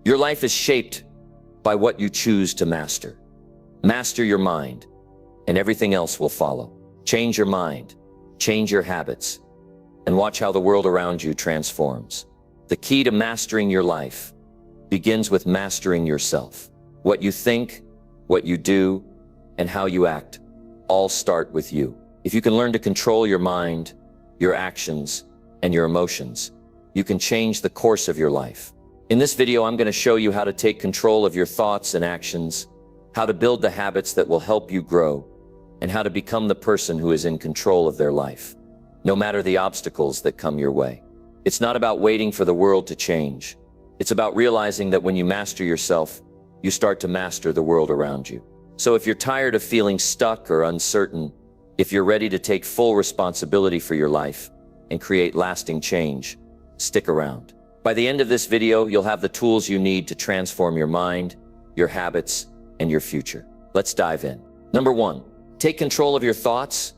Your life is shaped by what you choose to master. Master your mind, and everything else will follow. Change your mind, change your habits, and watch how the world around you transforms. The key to mastering your life begins with mastering yourself. What you think, what you do, and how you act all start with you. If you can learn to control your mind, your actions, and your emotions, you can change the course of your life. In this video, I'm going to show you how to take control of your thoughts and actions, how to build the habits that will help you grow, and how to become the person who is in control of their life, no matter the obstacles that come your way. It's not about waiting for the world to change. It's about realizing that when you master yourself, you start to master the world around you. So if you're tired of feeling stuck or uncertain, if you're ready to take full responsibility for your life and create lasting change, stick around. By the end of this video, you'll have the tools you need to transform your mind, your habits, and your future. Let's dive in. Number 1, take control of your thoughts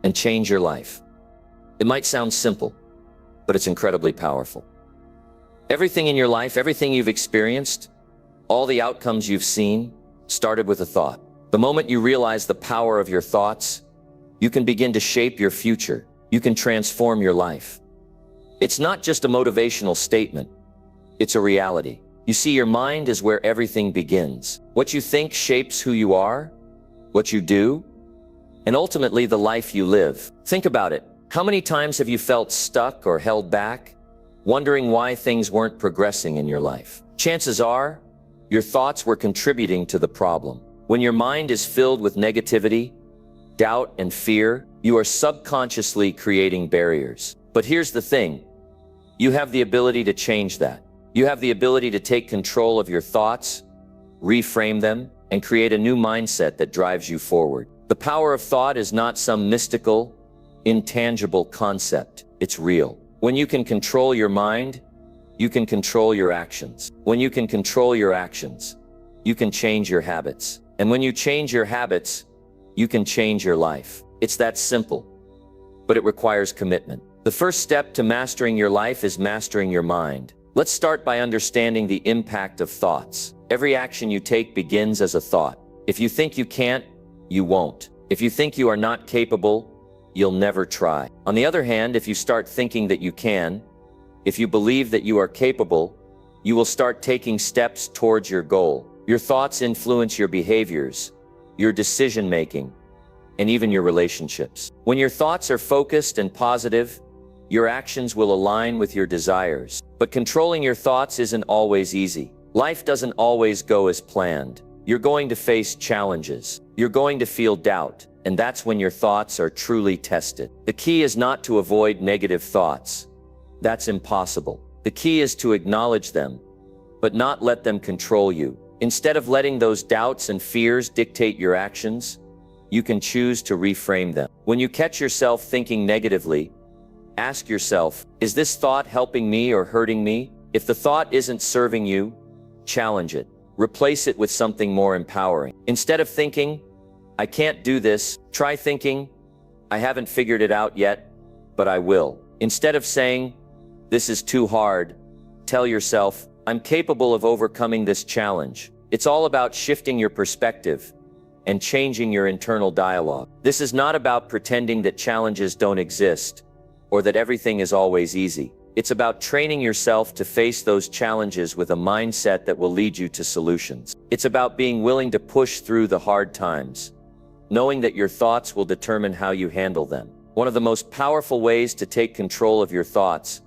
and change your life. It might sound simple, but it's incredibly powerful. Everything in your life, everything you've experienced, all the outcomes you've seen, started with a thought. The moment you realize the power of your thoughts, you can begin to shape your future. You can transform your life. It's not just a motivational statement. It's a reality. You see, your mind is where everything begins. What you think shapes who you are, what you do, and ultimately the life you live. Think about it. How many times have you felt stuck or held back, wondering why things weren't progressing in your life? Chances are, your thoughts were contributing to the problem. When your mind is filled with negativity, doubt, and fear, you are subconsciously creating barriers. But here's the thing. You have the ability to change that. You have the ability to take control of your thoughts, reframe them, and create a new mindset that drives you forward. The power of thought is not some mystical, intangible concept. It's real. When you can control your mind, you can control your actions. When you can control your actions, you can change your habits. And when you change your habits, you can change your life. It's that simple, but it requires commitment. The first step to mastering your life is mastering your mind. Let's start by understanding the impact of thoughts. Every action you take begins as a thought. If you think you can't, you won't. If you think you are not capable, you'll never try. On the other hand, if you start thinking that you can, if you believe that you are capable, you will start taking steps towards your goal. Your thoughts influence your behaviors, your decision-making, and even your relationships. When your thoughts are focused and positive, your actions will align with your desires. But controlling your thoughts isn't always easy. Life doesn't always go as planned. You're going to face challenges. You're going to feel doubt, and that's when your thoughts are truly tested. The key is not to avoid negative thoughts. That's impossible. The key is to acknowledge them, but not let them control you. Instead of letting those doubts and fears dictate your actions, you can choose to reframe them. When you catch yourself thinking negatively, ask yourself, is this thought helping me or hurting me? If the thought isn't serving you, challenge it. Replace it with something more empowering. Instead of thinking, I can't do this, try thinking, I haven't figured it out yet, but I will. Instead of saying, this is too hard, tell yourself, I'm capable of overcoming this challenge. It's all about shifting your perspective and changing your internal dialogue. This is not about pretending that challenges don't exist or that everything is always easy. It's about training yourself to face those challenges with a mindset that will lead you to solutions. It's about being willing to push through the hard times, knowing that your thoughts will determine how you handle them. One of the most powerful ways to take control of your thoughts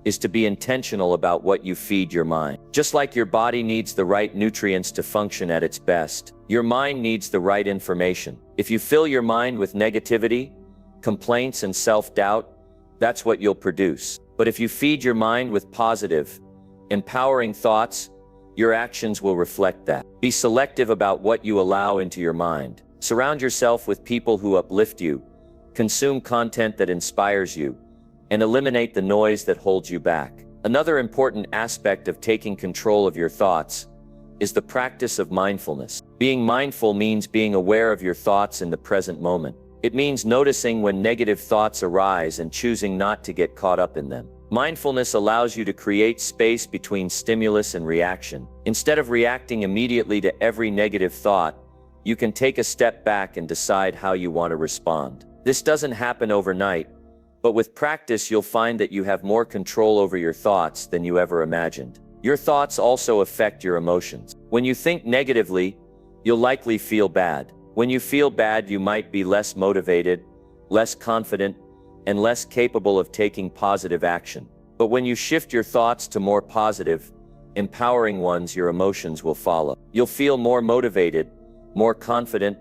is to be intentional about what you feed your mind. Just like your body needs the right nutrients to function at its best, your mind needs the right information. If you fill your mind with negativity, complaints, and self-doubt, that's what you'll produce. But if you feed your mind with positive, empowering thoughts, your actions will reflect that. Be selective about what you allow into your mind. Surround yourself with people who uplift you, consume content that inspires you, and eliminate the noise that holds you back. Another important aspect of taking control of your thoughts is the practice of mindfulness. Being mindful means being aware of your thoughts in the present moment. It means noticing when negative thoughts arise and choosing not to get caught up in them. Mindfulness allows you to create space between stimulus and reaction. Instead of reacting immediately to every negative thought, you can take a step back and decide how you want to respond. This doesn't happen overnight, but with practice you'll find that you have more control over your thoughts than you ever imagined. Your thoughts also affect your emotions. When you think negatively, you'll likely feel bad. When you feel bad, you might be less motivated, less confident, and less capable of taking positive action. But when you shift your thoughts to more positive, empowering ones, your emotions will follow. You'll feel more motivated, more confident,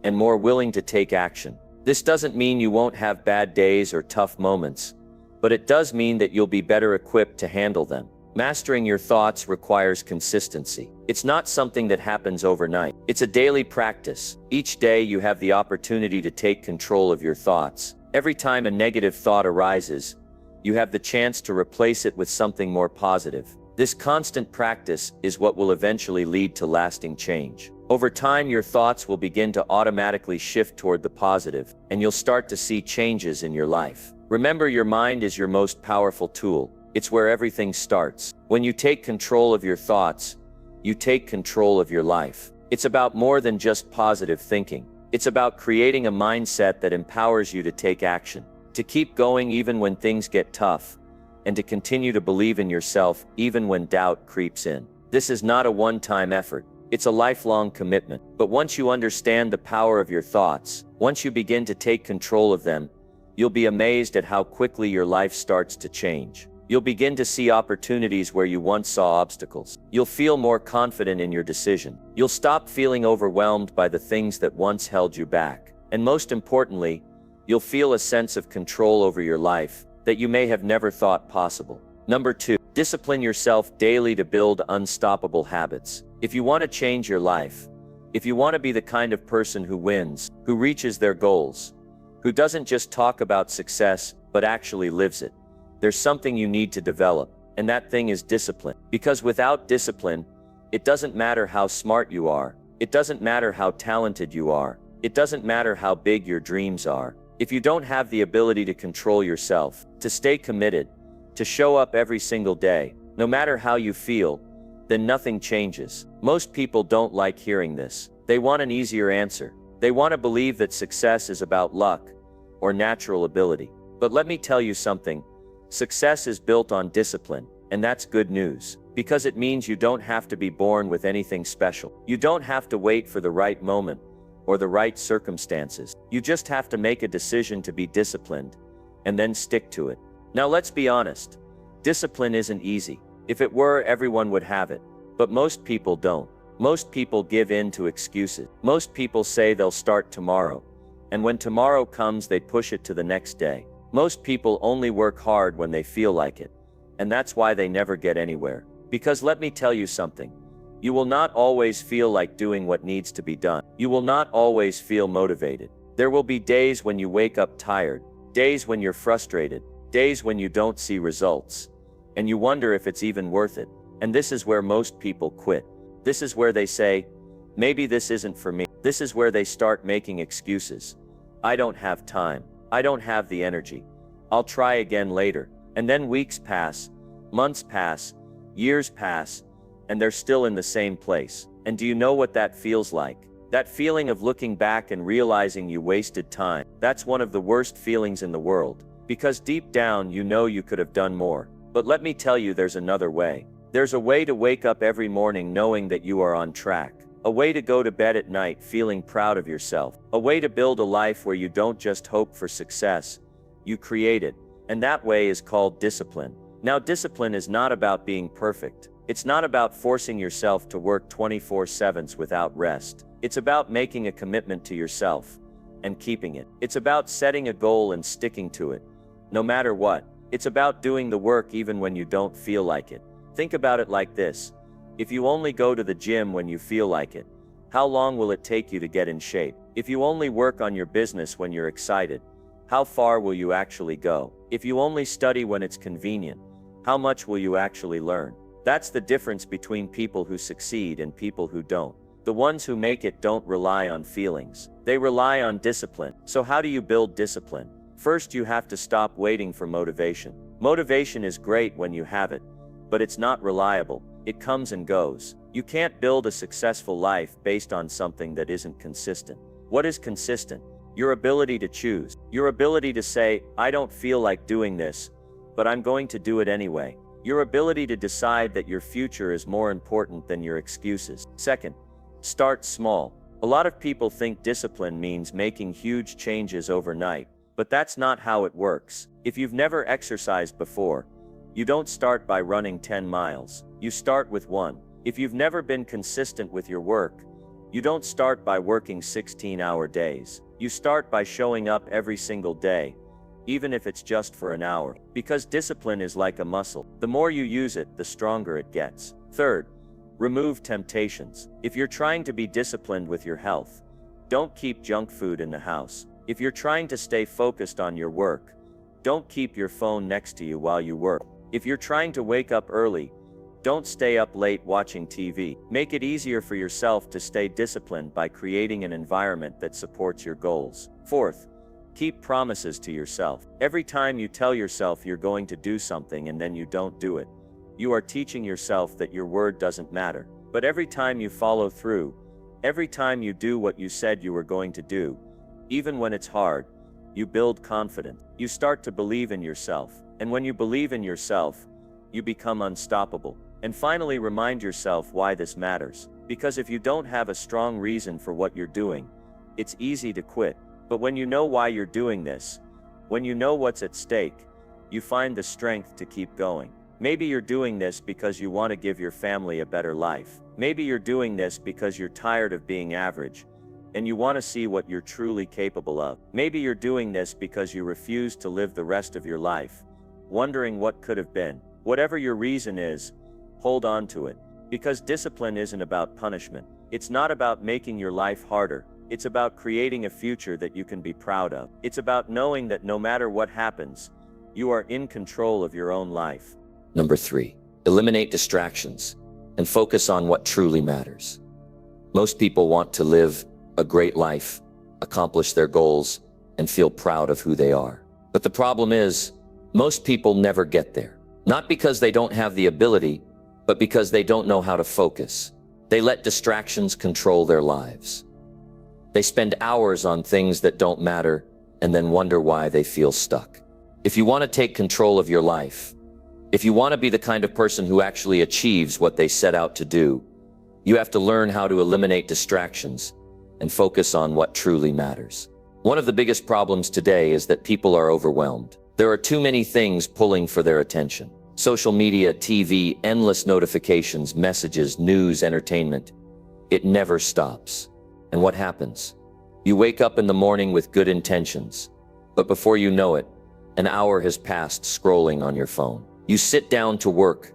and more willing to take action. This doesn't mean you won't have bad days or tough moments, but it does mean that you'll be better equipped to handle them. Mastering your thoughts requires consistency. It's not something that happens overnight. It's a daily practice. Each day you have the opportunity to take control of your thoughts. Every time a negative thought arises, you have the chance to replace it with something more positive. This constant practice is what will eventually lead to lasting change. Over time, your thoughts will begin to automatically shift toward the positive, and you'll start to see changes in your life. Remember, your mind is your most powerful tool. It's where everything starts. When you take control of your thoughts, you take control of your life. It's about more than just positive thinking. It's about creating a mindset that empowers you to take action, to keep going even when things get tough, and to continue to believe in yourself even when doubt creeps in. This is not a one-time effort. It's a lifelong commitment. But once you understand the power of your thoughts, once you begin to take control of them, you'll be amazed at how quickly your life starts to change. You'll begin to see opportunities where you once saw obstacles. You'll feel more confident in your decision. You'll stop feeling overwhelmed by the things that once held you back. And most importantly, you'll feel a sense of control over your life that you may have never thought possible. Number 2, discipline yourself daily to build unstoppable habits. If you want to change your life, if you want to be the kind of person who wins, who reaches their goals, who doesn't just talk about success, but actually lives it, there's something you need to develop, and that thing is discipline. Because without discipline, it doesn't matter how smart you are. It doesn't matter how talented you are. It doesn't matter how big your dreams are. If you don't have the ability to control yourself, to stay committed, to show up every single day, no matter how you feel, then nothing changes. Most people don't like hearing this. They want an easier answer. They want to believe that success is about luck or natural ability. But let me tell you something. Success is built on discipline, and that's good news, because it means you don't have to be born with anything special. You don't have to wait for the right moment or the right circumstances. You just have to make a decision to be disciplined and then stick to it. Now let's be honest. Discipline isn't easy. If it were, everyone would have it. But most people don't. Most people give in to excuses. Most people say they'll start tomorrow, and when tomorrow comes, they push it to the next day. Most people only work hard when they feel like it, and that's why they never get anywhere. Because let me tell you something. You will not always feel like doing what needs to be done. You will not always feel motivated. There will be days when you wake up tired, days when you're frustrated, days when you don't see results, and you wonder if it's even worth it. And this is where most people quit. This is where they say, maybe this isn't for me. This is where they start making excuses. I don't have time. I don't have the energy. I'll try again later. And then weeks pass, months pass, years pass, and they're still in the same place. And do you know what that feels like? That feeling of looking back and realizing you wasted time. That's one of the worst feelings in the world. Because deep down you know you could have done more. But let me tell you, there's another way. There's a way to wake up every morning knowing that you are on track. A way to go to bed at night feeling proud of yourself. A way to build a life where you don't just hope for success, you create it. And that way is called discipline. Now, discipline is not about being perfect. It's not about forcing yourself to work 24/7 without rest. It's about making a commitment to yourself and keeping it. It's about setting a goal and sticking to it, no matter what. It's about doing the work even when you don't feel like it. Think about it like this. If you only go to the gym when you feel like it, how long will it take you to get in shape? If you only work on your business when you're excited, how far will you actually go? If you only study when it's convenient, how much will you actually learn? That's the difference between people who succeed and people who don't. The ones who make it don't rely on feelings. They rely on discipline. So how do you build discipline? First, you have to stop waiting for motivation. Motivation is great when you have it, but it's not reliable. It comes and goes. You can't build a successful life based on something that isn't consistent. What is consistent? Your ability to choose. Your ability to say, I don't feel like doing this, but I'm going to do it anyway. Your ability to decide that your future is more important than your excuses. Second, start small. A lot of people think discipline means making huge changes overnight, but that's not how it works. If you've never exercised before, you don't start by running 10 miles. You start with 1. If you've never been consistent with your work, you don't start by working 16-hour days. You start by showing up every single day, even if it's just for an hour. Because discipline is like a muscle. The more you use it, the stronger it gets. Third, remove temptations. If you're trying to be disciplined with your health, don't keep junk food in the house. If you're trying to stay focused on your work, don't keep your phone next to you while you work. If you're trying to wake up early, don't stay up late watching TV. Make it easier for yourself to stay disciplined by creating an environment that supports your goals. Fourth, keep promises to yourself. Every time you tell yourself you're going to do something and then you don't do it, you are teaching yourself that your word doesn't matter. But every time you follow through, every time you do what you said you were going to do, even when it's hard, you build confidence. You start to believe in yourself. And when you believe in yourself, you become unstoppable. And finally, remind yourself why this matters. Because if you don't have a strong reason for what you're doing, it's easy to quit. But when you know why you're doing this, when you know what's at stake, you find the strength to keep going. Maybe you're doing this because you want to give your family a better life. Maybe you're doing this because you're tired of being average, and you want to see what you're truly capable of. Maybe you're doing this because you refuse to live the rest of your life, wondering what could have been. Whatever your reason is, hold on to it. Because discipline isn't about punishment. It's not about making your life harder. It's about creating a future that you can be proud of. It's about knowing that no matter what happens, you are in control of your own life. Number 3, eliminate distractions and focus on what truly matters. Most people want to live a great life, accomplish their goals, and feel proud of who they are. But the problem is, most people never get there. Not because they don't have the ability, but because they don't know how to focus. They let distractions control their lives. They spend hours on things that don't matter and then wonder why they feel stuck. If you want to take control of your life, if you want to be the kind of person who actually achieves what they set out to do, you have to learn how to eliminate distractions and focus on what truly matters. One of the biggest problems today is that people are overwhelmed. There are too many things pulling for their attention. Social media, TV, endless notifications, messages, news, entertainment. It never stops. And what happens? You wake up in the morning with good intentions, but before you know it, an hour has passed scrolling on your phone. You sit down to work,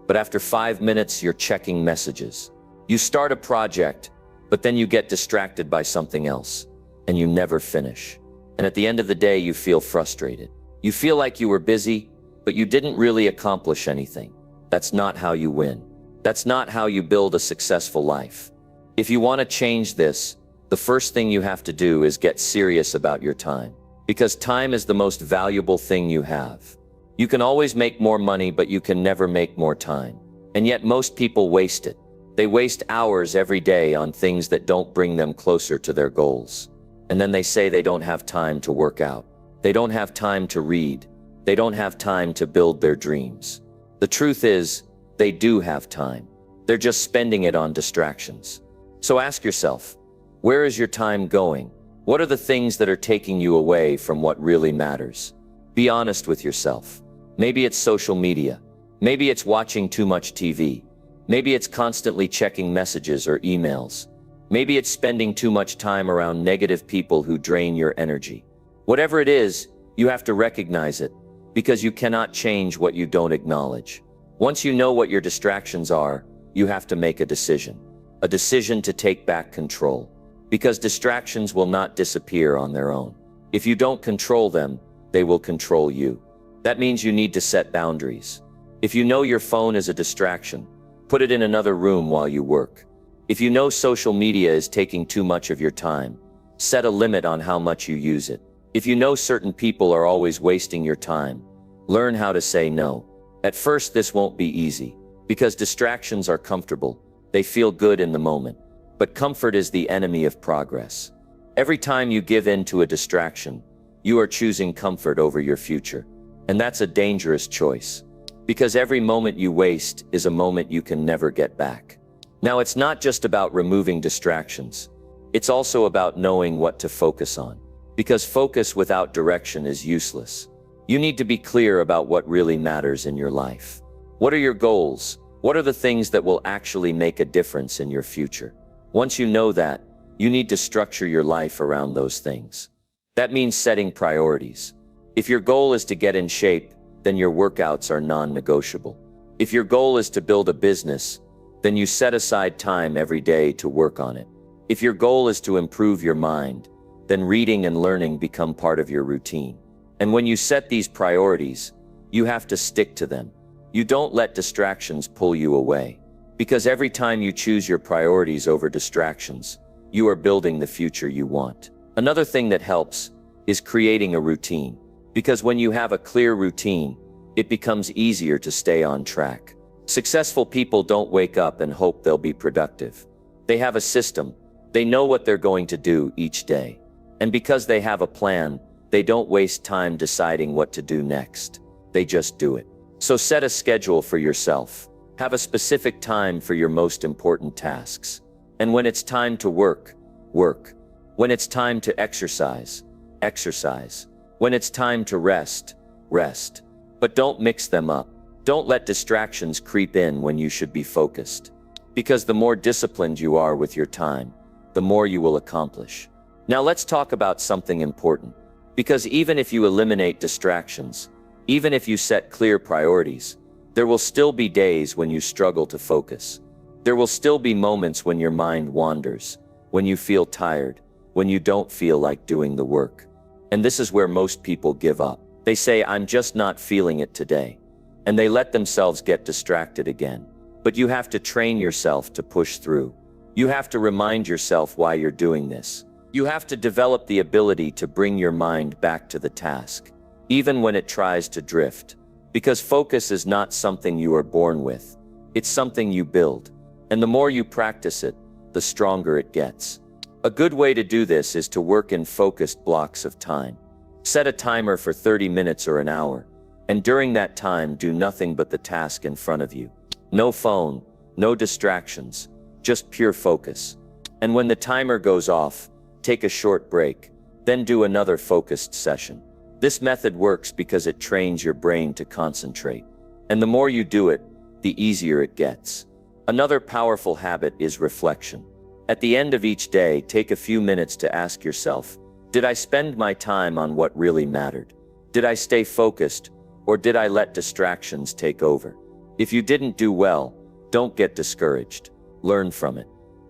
but after 5 minutes, you're checking messages. You start a project, but then you get distracted by something else, and you never finish. And at the end of the day, you feel frustrated. You feel like you were busy, but you didn't really accomplish anything. That's not how you win. That's not how you build a successful life. If you want to change this, the first thing you have to do is get serious about your time. Because time is the most valuable thing you have. You can always make more money, but you can never make more time. And yet most people waste it. They waste hours every day on things that don't bring them closer to their goals. And then they say they don't have time to work out. They don't have time to read. They don't have time to build their dreams. The truth is, they do have time. They're just spending it on distractions. So ask yourself, where is your time going? What are the things that are taking you away from what really matters? Be honest with yourself. Maybe it's social media. Maybe it's watching too much TV. Maybe it's constantly checking messages or emails. Maybe it's spending too much time around negative people who drain your energy. Whatever it is, you have to recognize it, because you cannot change what you don't acknowledge. Once you know what your distractions are, you have to make a decision to take back control. Because distractions will not disappear on their own. If you don't control them, they will control you. That means you need to set boundaries. If you know your phone is a distraction, put it in another room while you work. If you know social media is taking too much of your time, set a limit on how much you use it. If you know certain people are always wasting your time, Learn how to say no. At first, this won't be easy, because distractions are comfortable. They feel good in the moment. But comfort is the enemy of progress. Every time you give in to a distraction, you are choosing comfort over your future. And that's a dangerous choice, because every moment you waste is a moment you can never get back. Now, it's not just about removing distractions. It's also about knowing what to focus on, because focus without direction is useless. You need to be clear about what really matters in your life. What are your goals? What are the things that will actually make a difference in your future? Once you know that, you need to structure your life around those things. That means setting priorities. If your goal is to get in shape, then your workouts are non-negotiable. If your goal is to build a business, then you set aside time every day to work on it. If your goal is to improve your mind, then reading and learning become part of your routine. And when you set these priorities, you have to stick to them. You don't let distractions pull you away, because every time you choose your priorities over distractions, you are building the future you want. Another thing that helps is creating a routine, because when you have a clear routine, it becomes easier to stay on track. Successful people don't wake up and hope they'll be productive. They have a system. They know what they're going to do each day. And because they have a plan, they don't waste time deciding what to do next. They just do it. So set a schedule for yourself. Have a specific time for your most important tasks. And when it's time to work, work. When it's time to exercise, exercise. When it's time to rest, rest. But don't mix them up. Don't let distractions creep in when you should be focused. Because the more disciplined you are with your time, the more you will accomplish. Now let's talk about something important. Because even if you eliminate distractions, even if you set clear priorities, there will still be days when you struggle to focus. There will still be moments when your mind wanders, when you feel tired, when you don't feel like doing the work. And this is where most people give up. They say, I'm just not feeling it today. And they let themselves get distracted again. But you have to train yourself to push through. You have to remind yourself why you're doing this. You have to develop the ability to bring your mind back to the task, even when it tries to drift. Because focus is not something you are born with. It's something you build. And the more you practice it, the stronger it gets. A good way to do this is to work in focused blocks of time. Set a timer for 30 minutes or an hour. And during that time, do nothing but the task in front of you. No phone, no distractions, just pure focus. And when the timer goes off, take a short break, then do another focused session. This method works because it trains your brain to concentrate. And the more you do it, the easier it gets. Another powerful habit is reflection. At the end of each day, take a few minutes to ask yourself, did I spend my time on what really mattered? Did I stay focused, or did I let distractions take over? If you didn't do well, don't get discouraged. Learn from it.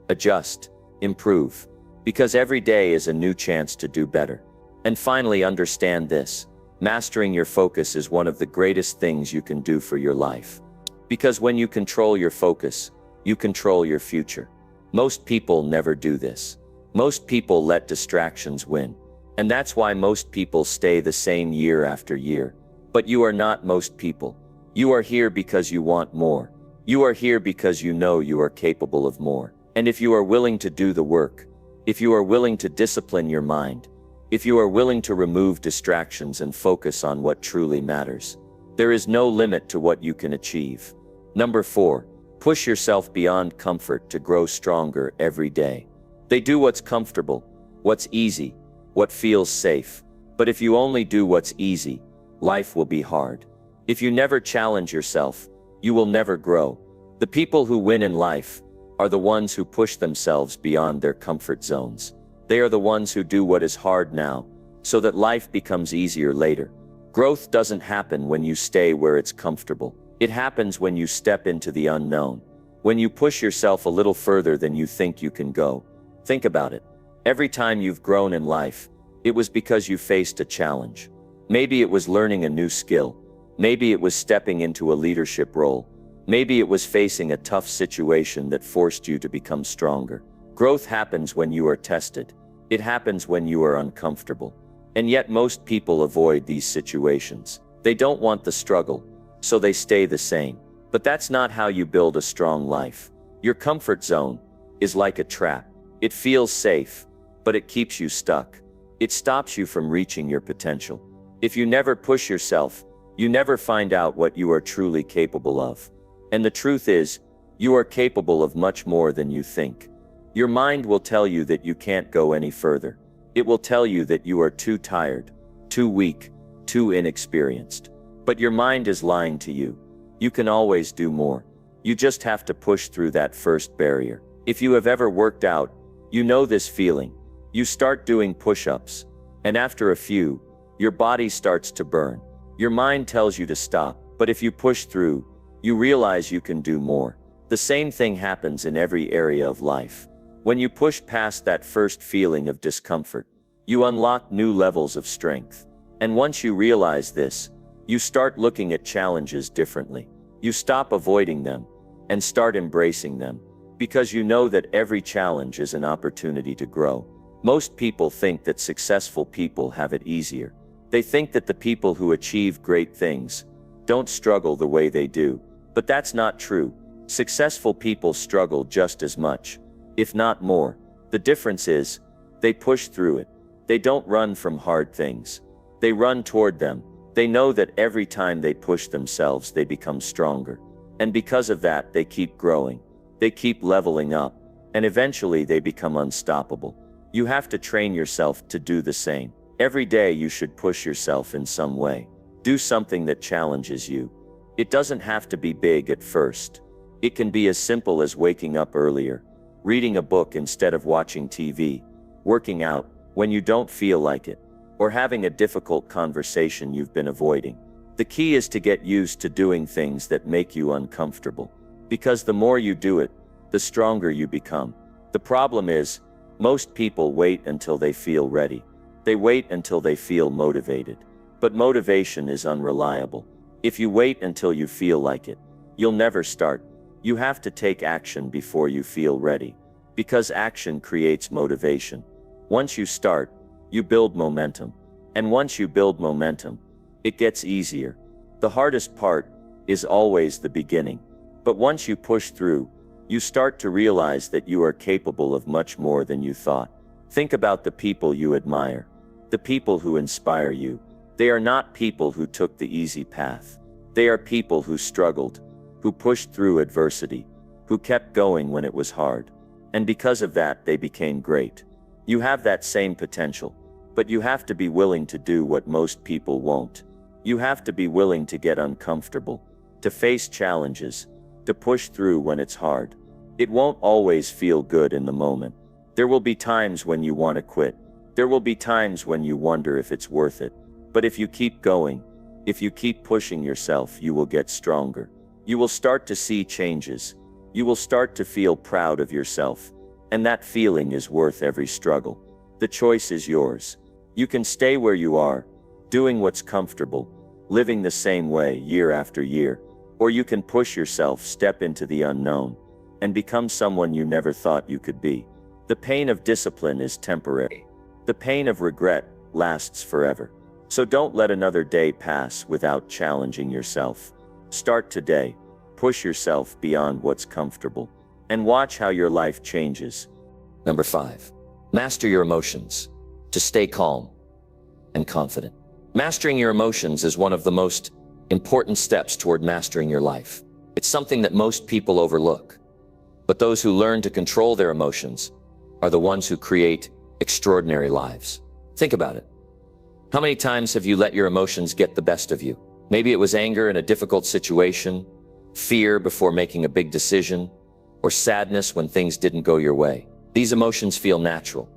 Adjust. Improve. Because every day is a new chance to do better. And finally, understand this. Mastering your focus is one of the greatest things you can do for your life. Because when you control your focus, you control your future. Most people never do this. Most people let distractions win. And that's why most people stay the same year after year. But you are not most people. You are here because you want more. You are here because you know you are capable of more. And if you are willing to do the work, if you are willing to discipline your mind, if you are willing to remove distractions and focus on what truly matters, there is no limit to what you can achieve. Number 4, push yourself beyond comfort to grow stronger every day. They do what's comfortable, what's easy, what feels safe. But if you only do what's easy, life will be hard. If you never challenge yourself, you will never grow. The people who win in life are the ones who push themselves beyond their comfort zones. They are the ones who do what is hard now, so that life becomes easier later. Growth doesn't happen when you stay where it's comfortable. It happens when you step into the unknown. When you push yourself a little further than you think you can go. Think about it. Every time you've grown in life, it was because you faced a challenge. Maybe it was learning a new skill. Maybe it was stepping into a leadership role. Maybe it was facing a tough situation that forced you to become stronger. Growth happens when you are tested. It happens when you are uncomfortable. And yet most people avoid these situations. They don't want the struggle, so they stay the same. But that's not how you build a strong life. Your comfort zone is like a trap. It feels safe, but it keeps you stuck. It stops you from reaching your potential. If you never push yourself, you never find out what you are truly capable of. And the truth is, you are capable of much more than you think. Your mind will tell you that you can't go any further. It will tell you that you are too tired, too weak, too inexperienced. But your mind is lying to you. You can always do more. You just have to push through that first barrier. If you have ever worked out, you know this feeling. You start doing push-ups, and after a few, your body starts to burn. Your mind tells you to stop, but if you push through, you realize you can do more. The same thing happens in every area of life. When you push past that first feeling of discomfort, you unlock new levels of strength. And once you realize this, you start looking at challenges differently. You stop avoiding them and start embracing them, because you know that every challenge is an opportunity to grow. Most people think that successful people have it easier. They think that the people who achieve great things don't struggle the way they do. But that's not true. Successful people struggle just as much, if not more. The difference is, they push through it. They don't run from hard things. They run toward them. They know that every time they push themselves, they become stronger. And because of that, they keep growing. They keep leveling up. And eventually they become unstoppable. You have to train yourself to do the same. Every day you should push yourself in some way. Do something that challenges you. It doesn't have to be big at first. It can be as simple as waking up earlier, reading a book instead of watching TV, working out when you don't feel like it, or having a difficult conversation you've been avoiding. The key is to get used to doing things that make you uncomfortable. Because the more you do it, the stronger you become. The problem is, most people wait until they feel ready. They wait until they feel motivated. But motivation is unreliable. If you wait until you feel like it, you'll never start. You have to take action before you feel ready. Because action creates motivation. Once you start, you build momentum. And once you build momentum, it gets easier. The hardest part is always the beginning. But once you push through, you start to realize that you are capable of much more than you thought. Think about the people you admire, the people who inspire you. They are not people who took the easy path. They are people who struggled, who pushed through adversity, who kept going when it was hard. And because of that, they became great. You have that same potential, but you have to be willing to do what most people won't. You have to be willing to get uncomfortable, to face challenges, to push through when it's hard. It won't always feel good in the moment. There will be times when you want to quit. There will be times when you wonder if it's worth it. But if you keep going, if you keep pushing yourself, you will get stronger. You will start to see changes. You will start to feel proud of yourself. And that feeling is worth every struggle. The choice is yours. You can stay where you are, doing what's comfortable, living the same way year after year. Or you can push yourself, step into the unknown, and become someone you never thought you could be. The pain of discipline is temporary. The pain of regret lasts forever. So don't let another day pass without challenging yourself. Start today. Push yourself beyond what's comfortable, and watch how your life changes. Number 5, master your emotions to stay calm and confident. Mastering your emotions is one of the most important steps toward mastering your life. It's something that most people overlook. But those who learn to control their emotions are the ones who create extraordinary lives. Think about it. How many times have you let your emotions get the best of you? Maybe it was anger in a difficult situation, fear before making a big decision, or sadness when things didn't go your way. These emotions feel natural,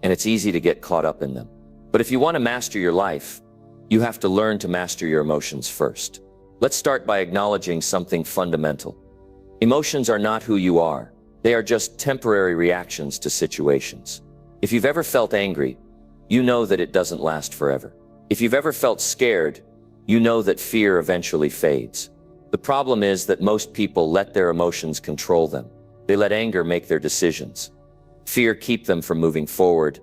and it's easy to get caught up in them. But if you want to master your life, you have to learn to master your emotions first. Let's start by acknowledging something fundamental. Emotions are not who you are. They are just temporary reactions to situations. If you've ever felt angry, you know that it doesn't last forever. If you've ever felt scared, you know that fear eventually fades. The problem is that most people let their emotions control them. They let anger make their decisions. Fear keep them from moving forward,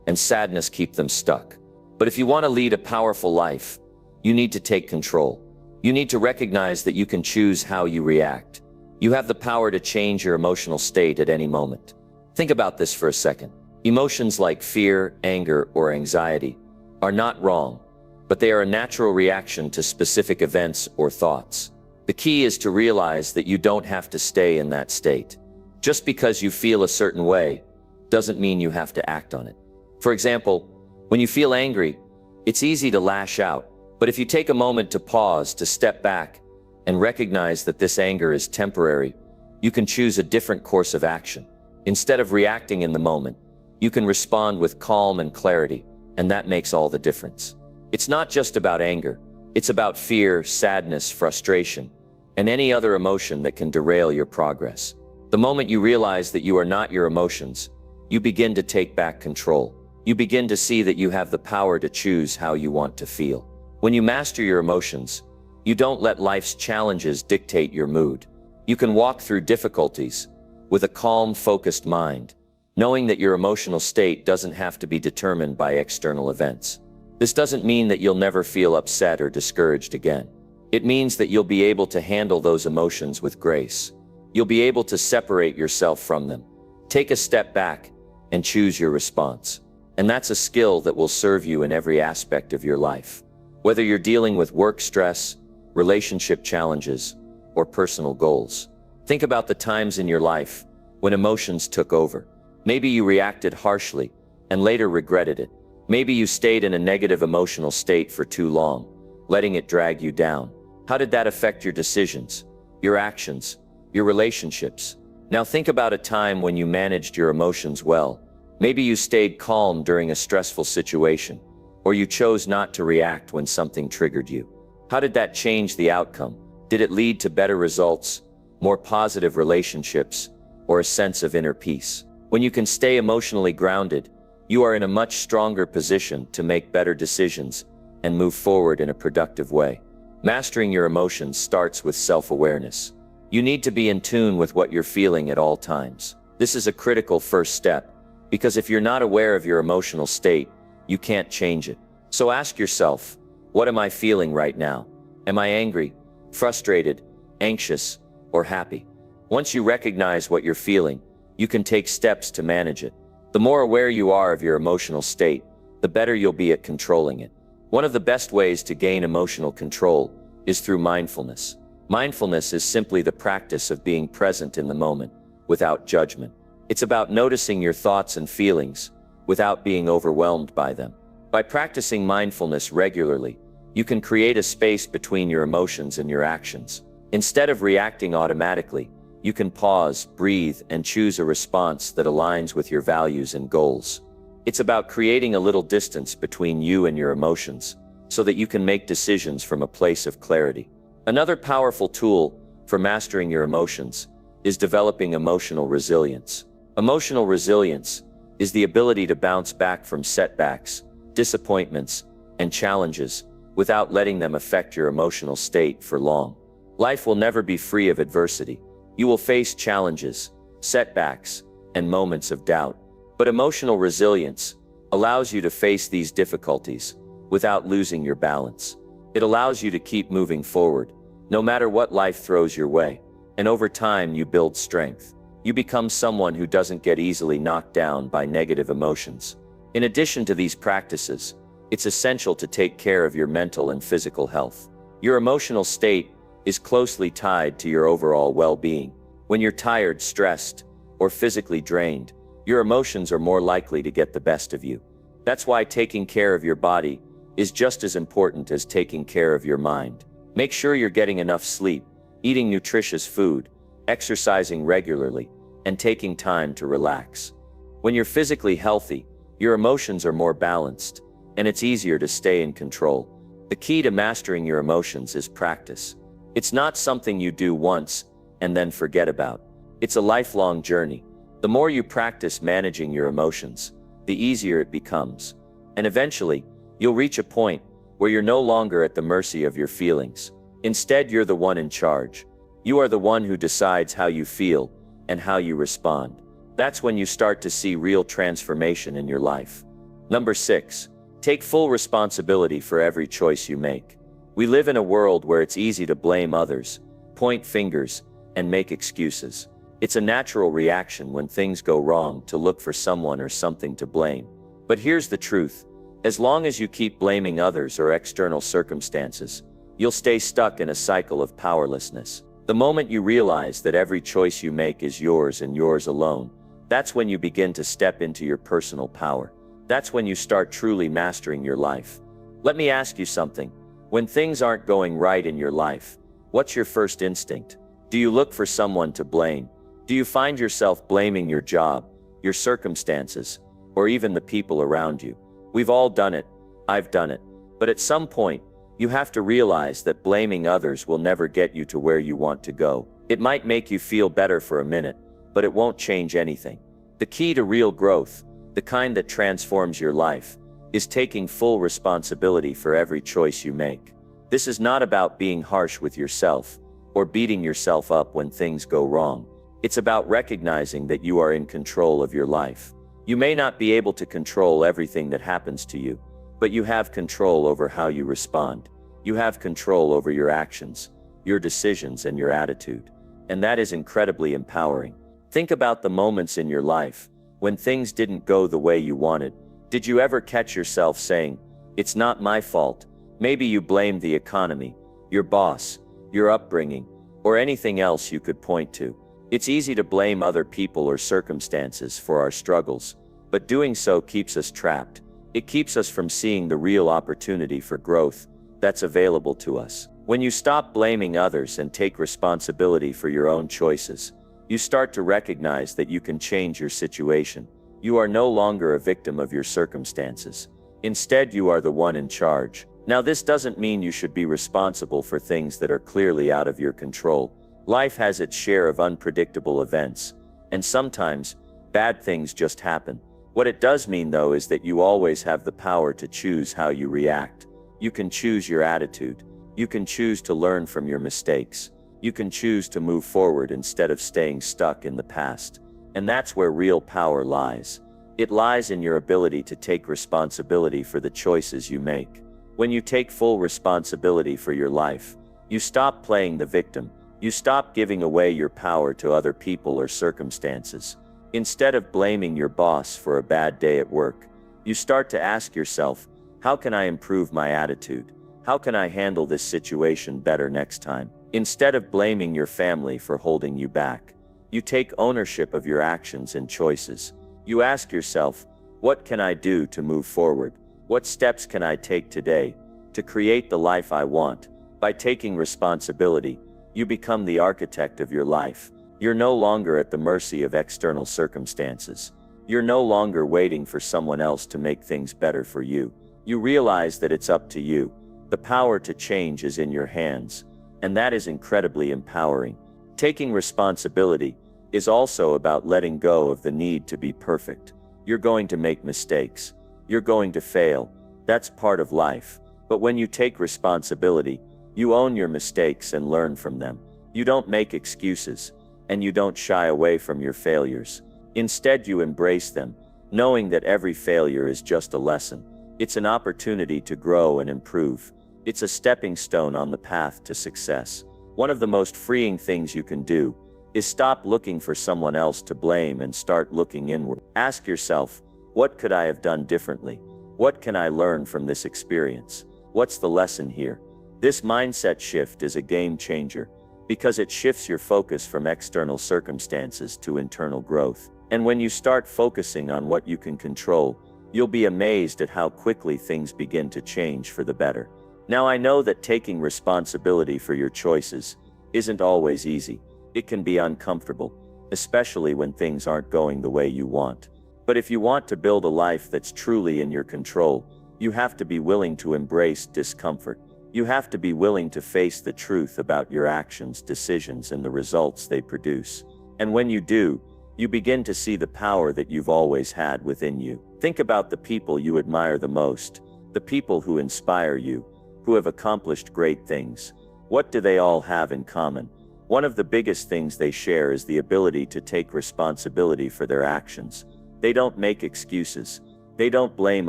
and sadness keep them stuck. But if you want to lead a powerful life, you need to take control. You need to recognize that you can choose how you react. You have the power to change your emotional state at any moment. Think about this for a second. Emotions like fear, anger, or anxiety are not wrong, but they are a natural reaction to specific events or thoughts. The key is to realize that you don't have to stay in that state. Just because you feel a certain way doesn't mean you have to act on it. For example, when you feel angry, it's easy to lash out. But if you take a moment to pause, to step back, and recognize that this anger is temporary, you can choose a different course of action. Instead of reacting in the moment, you can respond with calm and clarity, and that makes all the difference. It's not just about anger. It's about fear, sadness, frustration, and any other emotion that can derail your progress. The moment you realize that you are not your emotions, you begin to take back control. You begin to see that you have the power to choose how you want to feel. When you master your emotions, you don't let life's challenges dictate your mood. You can walk through difficulties with a calm, focused mind, knowing that your emotional state doesn't have to be determined by external events. This doesn't mean that you'll never feel upset or discouraged again. It means that you'll be able to handle those emotions with grace. You'll be able to separate yourself from them. Take a step back and choose your response. And that's a skill that will serve you in every aspect of your life. Whether you're dealing with work stress, relationship challenges, or personal goals. Think about the times in your life when emotions took over. Maybe you reacted harshly and later regretted it. Maybe you stayed in a negative emotional state for too long, letting it drag you down. How did that affect your decisions, your actions, your relationships? Now think about a time when you managed your emotions well. Maybe you stayed calm during a stressful situation, or you chose not to react when something triggered you. How did that change the outcome? Did it lead to better results, more positive relationships, or a sense of inner peace? When you can stay emotionally grounded, you are in a much stronger position to make better decisions and move forward in a productive way. Mastering your emotions starts with self-awareness. You need to be in tune with what you're feeling at all times. This is a critical first step, because if you're not aware of your emotional state, you can't change it. So ask yourself, what am I feeling right now? Am I angry, frustrated, anxious, or happy? Once you recognize what you're feeling, you can take steps to manage it. The more aware you are of your emotional state, the better you'll be at controlling it. One of the best ways to gain emotional control is through mindfulness. Mindfulness is simply the practice of being present in the moment, without judgment. It's about noticing your thoughts and feelings without being overwhelmed by them. By practicing mindfulness regularly, you can create a space between your emotions and your actions. Instead of reacting automatically, you can pause, breathe, and choose a response that aligns with your values and goals. It's about creating a little distance between you and your emotions so that you can make decisions from a place of clarity. Another powerful tool for mastering your emotions is developing emotional resilience. Emotional resilience is the ability to bounce back from setbacks, disappointments, and challenges without letting them affect your emotional state for long. Life will never be free of adversity. You will face challenges, setbacks, and moments of doubt. But emotional resilience allows you to face these difficulties without losing your balance. It allows you to keep moving forward, no matter what life throws your way. And over time, you build strength. You become someone who doesn't get easily knocked down by negative emotions. In addition to these practices, it's essential to take care of your mental and physical health. Your emotional state is closely tied to your overall well-being. When you're tired, stressed, or physically drained, your emotions are more likely to get the best of you. That's why taking care of your body is just as important as taking care of your mind. Make sure you're getting enough sleep, eating nutritious food, exercising regularly, and taking time to relax. When you're physically healthy, your emotions are more balanced, and it's easier to stay in control. The key to mastering your emotions is practice. It's not something you do once and then forget about. It's a lifelong journey. The more you practice managing your emotions, the easier it becomes. And eventually, you'll reach a point where you're no longer at the mercy of your feelings. Instead, you're the one in charge. You are the one who decides how you feel and how you respond. That's when you start to see real transformation in your life. Number 6, take full responsibility for every choice you make. We live in a world where it's easy to blame others, point fingers, and make excuses. It's a natural reaction when things go wrong to look for someone or something to blame. But here's the truth. As long as you keep blaming others or external circumstances, you'll stay stuck in a cycle of powerlessness. The moment you realize that every choice you make is yours and yours alone, that's when you begin to step into your personal power. That's when you start truly mastering your life. Let me ask you something. When things aren't going right in your life, what's your first instinct? Do you look for someone to blame? Do you find yourself blaming your job, your circumstances, or even the people around you? We've all done it. I've done it. But at some point, you have to realize that blaming others will never get you to where you want to go. It might make you feel better for a minute, but it won't change anything. The key to real growth, the kind that transforms your life, is taking full responsibility for every choice you make. This is not about being harsh with yourself or beating yourself up when things go wrong. It's about recognizing that you are in control of your life. You may not be able to control everything that happens to you, but you have control over how you respond. You have control over your actions, your decisions, and your attitude. And that is incredibly empowering. Think about the moments in your life when things didn't go the way you wanted. Did you ever catch yourself saying, "It's not my fault"? Maybe you blamed the economy, your boss, your upbringing, or anything else you could point to. It's easy to blame other people or circumstances for our struggles, but doing so keeps us trapped. It keeps us from seeing the real opportunity for growth that's available to us. When you stop blaming others and take responsibility for your own choices, you start to recognize that you can change your situation. You are no longer a victim of your circumstances. Instead, you are the one in charge. Now, this doesn't mean you should be responsible for things that are clearly out of your control. Life has its share of unpredictable events, and sometimes, bad things just happen. What it does mean, though, is that you always have the power to choose how you react. You can choose your attitude. You can choose to learn from your mistakes. You can choose to move forward instead of staying stuck in the past. And that's where real power lies. It lies in your ability to take responsibility for the choices you make. When you take full responsibility for your life, you stop playing the victim. You stop giving away your power to other people or circumstances. Instead of blaming your boss for a bad day at work, you start to ask yourself, how can I improve my attitude? How can I handle this situation better next time? Instead of blaming your family for holding you back, you take ownership of your actions and choices. You ask yourself, what can I do to move forward? What steps can I take today to create the life I want? By taking responsibility, you become the architect of your life. You're no longer at the mercy of external circumstances. You're no longer waiting for someone else to make things better for you. You realize that it's up to you. The power to change is in your hands, and that is incredibly empowering. Taking responsibility is also about letting go of the need to be perfect. You're going to make mistakes. You're going to fail. That's part of life. But when you take responsibility, you own your mistakes and learn from them. You don't make excuses, and you don't shy away from your failures. Instead, you embrace them, knowing that every failure is just a lesson. It's an opportunity to grow and improve. It's a stepping stone on the path to success. One of the most freeing things you can do is stop looking for someone else to blame and start looking inward. Ask yourself, what could I have done differently? What can I learn from this experience? What's the lesson here? This mindset shift is a game changer because it shifts your focus from external circumstances to internal growth. And when you start focusing on what you can control, you'll be amazed at how quickly things begin to change for the better. Now, I know that taking responsibility for your choices isn't always easy. It can be uncomfortable, especially when things aren't going the way you want. But if you want to build a life that's truly in your control, you have to be willing to embrace discomfort. You have to be willing to face the truth about your actions, decisions, and the results they produce. And when you do, you begin to see the power that you've always had within you. Think about the people you admire the most, the people who inspire you, who have accomplished great things. What do they all have in common? One of the biggest things they share is the ability to take responsibility for their actions. They don't make excuses. They don't blame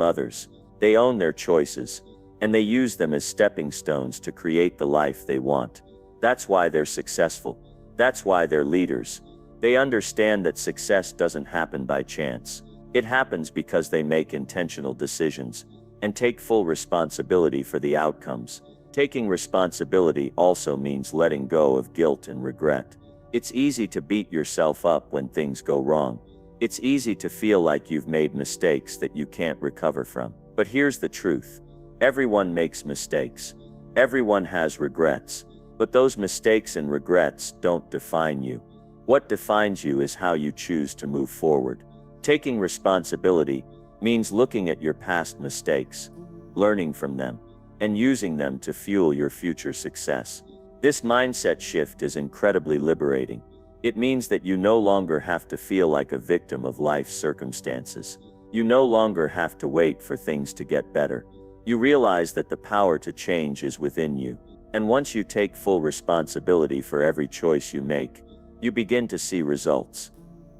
others. They own their choices. and they use them as stepping stones to create the life they want. That's why they're successful. That's why they're leaders. They understand that success doesn't happen by chance. It happens because they make intentional decisions and take full responsibility for the outcomes. Taking responsibility also means letting go of guilt and regret. It's easy to beat yourself up when things go wrong. It's easy to feel like you've made mistakes that you can't recover from. But here's the truth. Everyone makes mistakes. Everyone has regrets. But those mistakes and regrets don't define you. What defines you is how you choose to move forward. Taking responsibility means looking at your past mistakes, learning from them, and using them to fuel your future success. This mindset shift is incredibly liberating. It means that you no longer have to feel like a victim of life's circumstances. You no longer have to wait for things to get better. You realize that the power to change is within you. And once you take full responsibility for every choice you make, you begin to see results.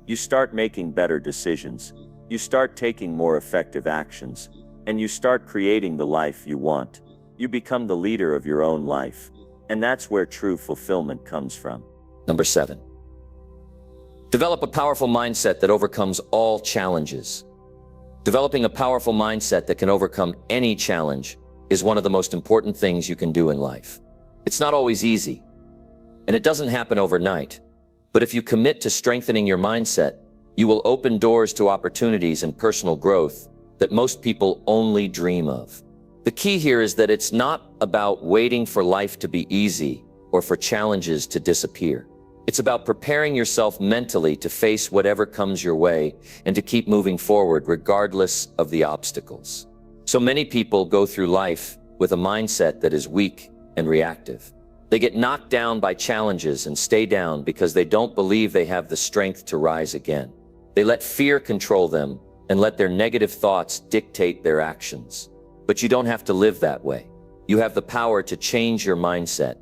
You start making better decisions. You start taking more effective actions. And you start creating the life you want. You become the leader of your own life. And that's where true fulfillment comes from. Number 7. Develop a powerful mindset that overcomes all challenges. Developing a powerful mindset that can overcome any challenge is one of the most important things you can do in life. It's not always easy, and it doesn't happen overnight. But if you commit to strengthening your mindset, you will open doors to opportunities and personal growth that most people only dream of. The key here is that it's not about waiting for life to be easy or for challenges to disappear. It's about preparing yourself mentally to face whatever comes your way and to keep moving forward regardless of the obstacles. So many people go through life with a mindset that is weak and reactive. They get knocked down by challenges and stay down because they don't believe they have the strength to rise again. They let fear control them and let their negative thoughts dictate their actions. But you don't have to live that way. You have the power to change your mindset.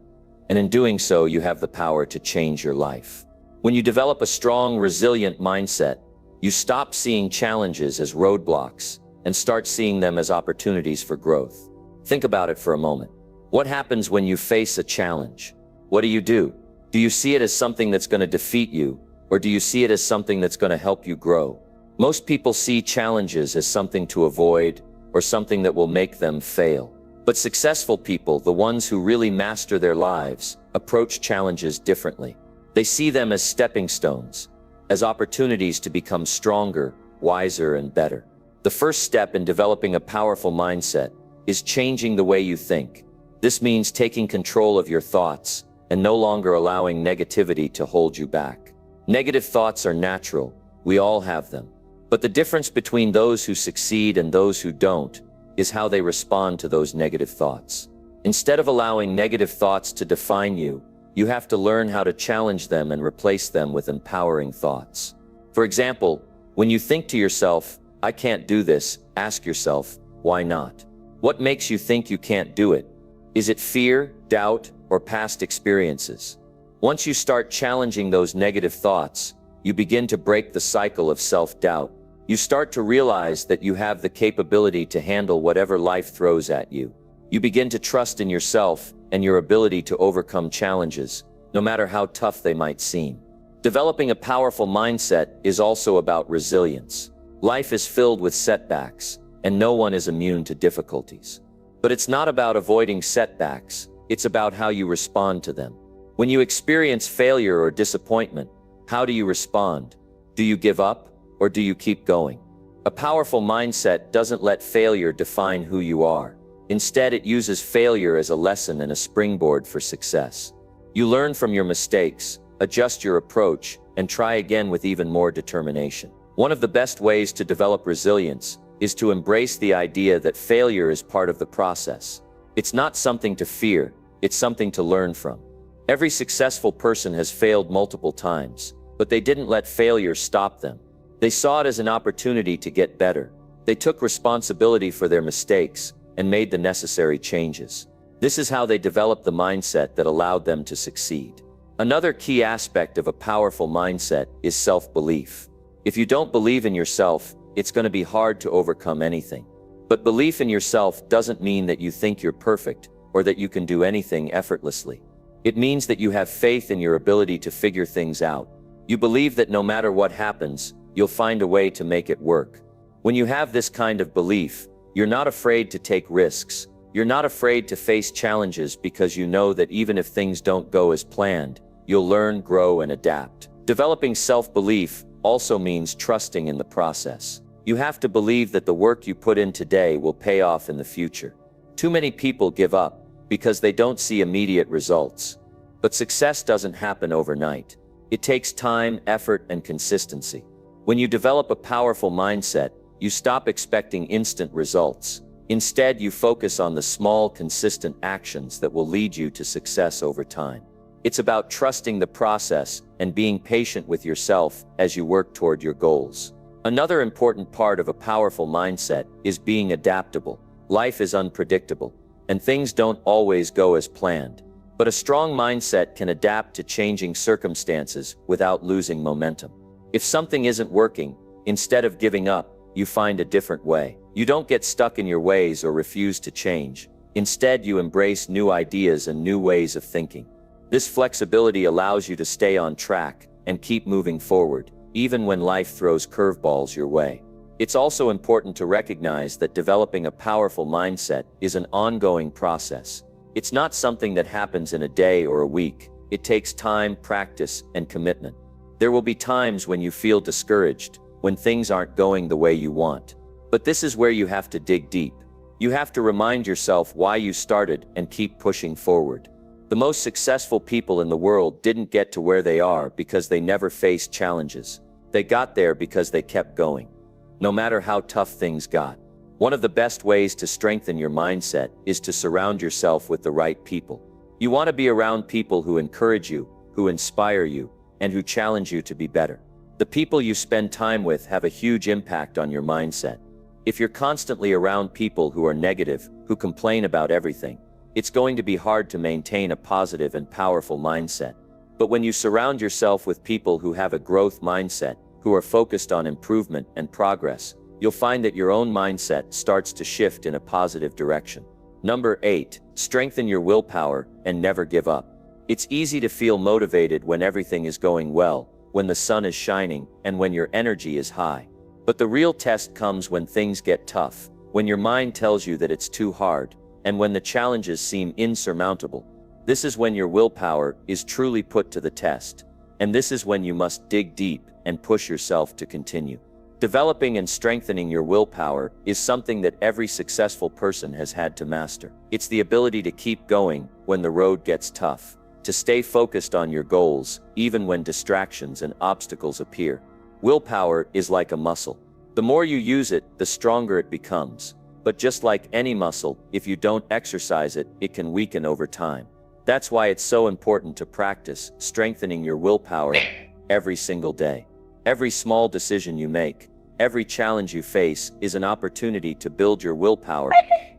And in doing so, you have the power to change your life. When you develop a strong, resilient mindset, you stop seeing challenges as roadblocks and start seeing them as opportunities for growth. Think about it for a moment. What happens when you face a challenge? What do? Do you see it as something that's going to defeat you, or do you see it as something that's going to help you grow? Most people see challenges as something to avoid or something that will make them fail. But successful people, the ones who really master their lives, approach challenges differently. They see them as stepping stones, as opportunities to become stronger, wiser, and better. The first step in developing a powerful mindset is changing the way you think. This means taking control of your thoughts and no longer allowing negativity to hold you back. Negative thoughts are natural. We all have them. But the difference between those who succeed and those who don't is how they respond to those negative thoughts. Instead of allowing negative thoughts to define you, you have to learn how to challenge them and replace them with empowering thoughts. For example, when you think to yourself, "I can't do this," ask yourself, why not? What makes you think you can't do it? Is it fear, doubt, or past experiences? Once you start challenging those negative thoughts, you begin to break the cycle of self-doubt. You start to realize that you have the capability to handle whatever life throws at you. You begin to trust in yourself and your ability to overcome challenges, no matter how tough they might seem. Developing a powerful mindset is also about resilience. Life is filled with setbacks, and no one is immune to difficulties. But it's not about avoiding setbacks, it's about how you respond to them. When you experience failure or disappointment, how do you respond? Do you give up, or do you keep going? A powerful mindset doesn't let failure define who you are. Instead, it uses failure as a lesson and a springboard for success. You learn from your mistakes, adjust your approach, and try again with even more determination. One of the best ways to develop resilience is to embrace the idea that failure is part of the process. It's not something to fear, it's something to learn from. Every successful person has failed multiple times, but they didn't let failure stop them. They saw it as an opportunity to get better. They took responsibility for their mistakes and made the necessary changes. This is how they developed the mindset that allowed them to succeed. Another key aspect of a powerful mindset is self-belief. If you don't believe in yourself, it's going to be hard to overcome anything. But belief in yourself doesn't mean that you think you're perfect or that you can do anything effortlessly. It means that you have faith in your ability to figure things out. You believe that no matter what happens, you'll find a way to make it work. When you have this kind of belief, you're not afraid to take risks. You're not afraid to face challenges because you know that even if things don't go as planned, you'll learn, grow, and adapt. Developing self-belief also means trusting in the process. You have to believe that the work you put in today will pay off in the future. Too many people give up because they don't see immediate results. But success doesn't happen overnight. It takes time, effort, and consistency. When you develop a powerful mindset, you stop expecting instant results. Instead, you focus on the small, consistent actions that will lead you to success over time. It's about trusting the process and being patient with yourself as you work toward your goals. Another important part of a powerful mindset is being adaptable. Life is unpredictable, and things don't always go as planned. But a strong mindset can adapt to changing circumstances without losing momentum. If something isn't working, instead of giving up, you find a different way. You don't get stuck in your ways or refuse to change. Instead, you embrace new ideas and new ways of thinking. This flexibility allows you to stay on track and keep moving forward, even when life throws curveballs your way. It's also important to recognize that developing a powerful mindset is an ongoing process. It's not something that happens in a day or a week. It takes time, practice, and commitment. There will be times when you feel discouraged, when things aren't going the way you want. But this is where you have to dig deep. You have to remind yourself why you started and keep pushing forward. The most successful people in the world didn't get to where they are because they never faced challenges. They got there because they kept going, no matter how tough things got. One of the best ways to strengthen your mindset is to surround yourself with the right people. You want to be around people who encourage you, who inspire you, and who challenge you to be better. The people you spend time with have a huge impact on your mindset. If you're constantly around people who are negative, who complain about everything, it's going to be hard to maintain a positive and powerful mindset. But when you surround yourself with people who have a growth mindset, who are focused on improvement and progress, you'll find that your own mindset starts to shift in a positive direction. Number 8, strengthen your willpower and never give up. It's easy to feel motivated when everything is going well, when the sun is shining, and when your energy is high. But the real test comes when things get tough, when your mind tells you that it's too hard, and when the challenges seem insurmountable. This is when your willpower is truly put to the test. And this is when you must dig deep and push yourself to continue. Developing and strengthening your willpower is something that every successful person has had to master. It's the ability to keep going when the road gets tough, to stay focused on your goals, even when distractions and obstacles appear. Willpower is like a muscle. The more you use it, the stronger it becomes. But just like any muscle, if you don't exercise it, it can weaken over time. That's why it's so important to practice strengthening your willpower every single day. Every small decision you make, every challenge you face is an opportunity to build your willpower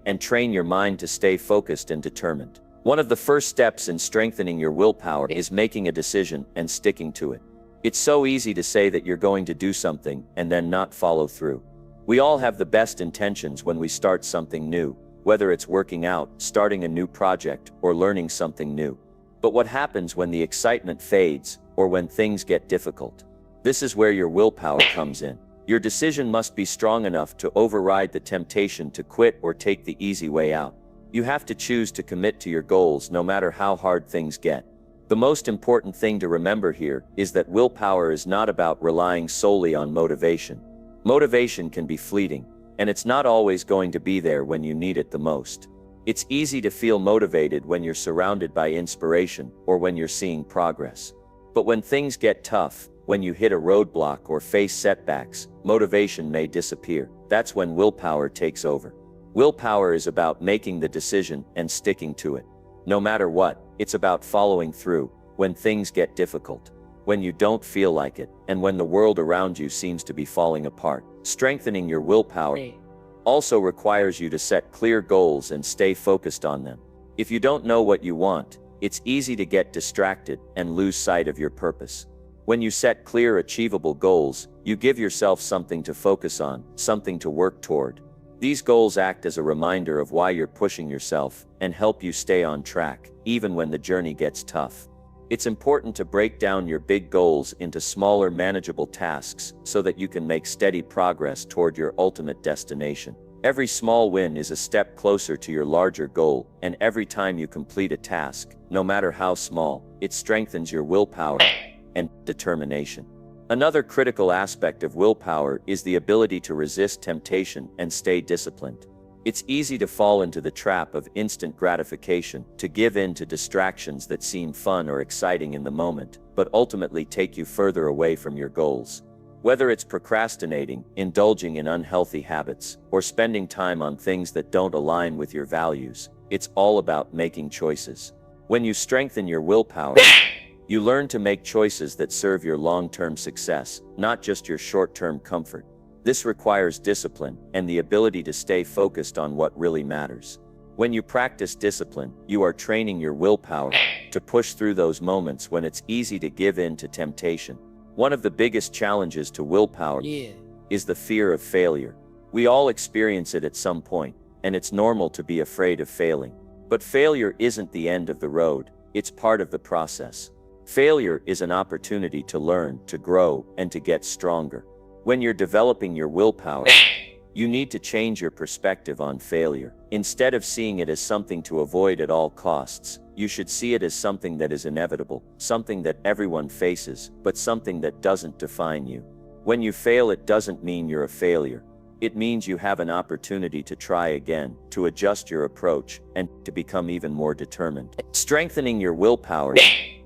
and train your mind to stay focused and determined. One of the first steps in strengthening your willpower is making a decision and sticking to it. It's so easy to say that you're going to do something and then not follow through. We all have the best intentions when we start something new, whether it's working out, starting a new project, or learning something new. But what happens when the excitement fades or when things get difficult? This is where your willpower comes in. Your decision must be strong enough to override the temptation to quit or take the easy way out. You have to choose to commit to your goals no matter how hard things get. The most important thing to remember here is that willpower is not about relying solely on motivation. Motivation can be fleeting, and it's not always going to be there when you need it the most. It's easy to feel motivated when you're surrounded by inspiration or when you're seeing progress. But when things get tough, when you hit a roadblock or face setbacks, motivation may disappear. That's when willpower takes over. Willpower is about making the decision and sticking to it. No matter what, it's about following through when things get difficult, when you don't feel like it, and when the world around you seems to be falling apart. Strengthening your willpower also requires you to set clear goals and stay focused on them. If you don't know what you want, it's easy to get distracted and lose sight of your purpose. When you set clear, achievable goals, you give yourself something to focus on, something to work toward. These goals act as a reminder of why you're pushing yourself and help you stay on track, even when the journey gets tough. It's important to break down your big goals into smaller, manageable tasks so that you can make steady progress toward your ultimate destination. Every small win is a step closer to your larger goal, and every time you complete a task, no matter how small, it strengthens your willpower and determination. Another critical aspect of willpower is the ability to resist temptation and stay disciplined. It's easy to fall into the trap of instant gratification, to give in to distractions that seem fun or exciting in the moment, but ultimately take you further away from your goals. Whether it's procrastinating, indulging in unhealthy habits, or spending time on things that don't align with your values, it's all about making choices. When you strengthen your willpower, you learn to make choices that serve your long-term success, not just your short-term comfort. This requires discipline and the ability to stay focused on what really matters. When you practice discipline, you are training your willpower to push through those moments when it's easy to give in to temptation. One of the biggest challenges to willpower is the fear of failure. We all experience it at some point, and it's normal to be afraid of failing. But failure isn't the end of the road, it's part of the process. Failure is an opportunity to learn, to grow, and to get stronger. When you're developing your willpower, you need to change your perspective on failure. Instead of seeing it as something to avoid at all costs, you should see it as something that is inevitable, something that everyone faces, but something that doesn't define you. When you fail, it doesn't mean you're a failure. It means you have an opportunity to try again, to adjust your approach, and to become even more determined. Strengthening your willpower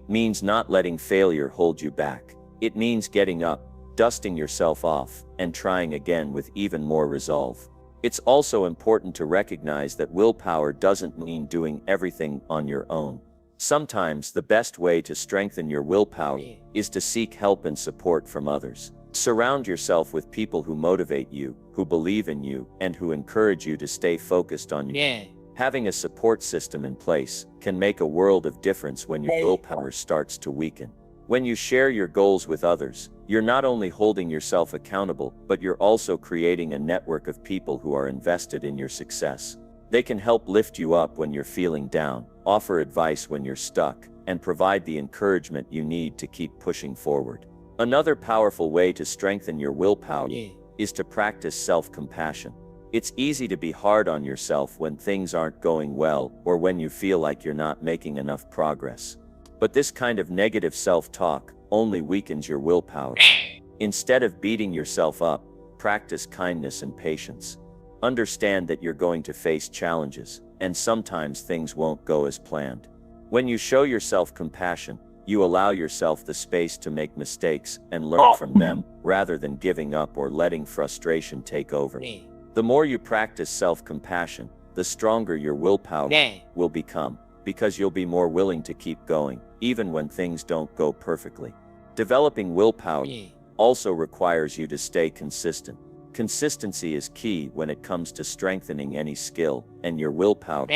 means not letting failure hold you back. It means getting up, dusting yourself off, and trying again with even more resolve. It's also important to recognize that willpower doesn't mean doing everything on your own. Sometimes the best way to strengthen your willpower is to seek help and support from others. Surround yourself with people who motivate you, who believe in you, and who encourage you to stay focused on you. Having a support system in place can make a world of difference when your willpower starts to weaken. When you share your goals with others, you're not only holding yourself accountable, but you're also creating a network of people who are invested in your success. They can help lift you up when you're feeling down, offer advice when you're stuck, and provide the encouragement you need to keep pushing forward. Another powerful way to strengthen your willpower is to practice self-compassion. It's easy to be hard on yourself when things aren't going well or when you feel like you're not making enough progress. But this kind of negative self-talk only weakens your willpower. Instead of beating yourself up, practice kindness and patience. Understand that you're going to face challenges, and sometimes things won't go as planned. When you show yourself compassion, you allow yourself the space to make mistakes and learn from them, rather than giving up or letting frustration take over. The more you practice self-compassion, the stronger your willpower will become, because you'll be more willing to keep going, even when things don't go perfectly. Developing willpower also requires you to stay consistent. Consistency is key when it comes to strengthening any skill, and your willpower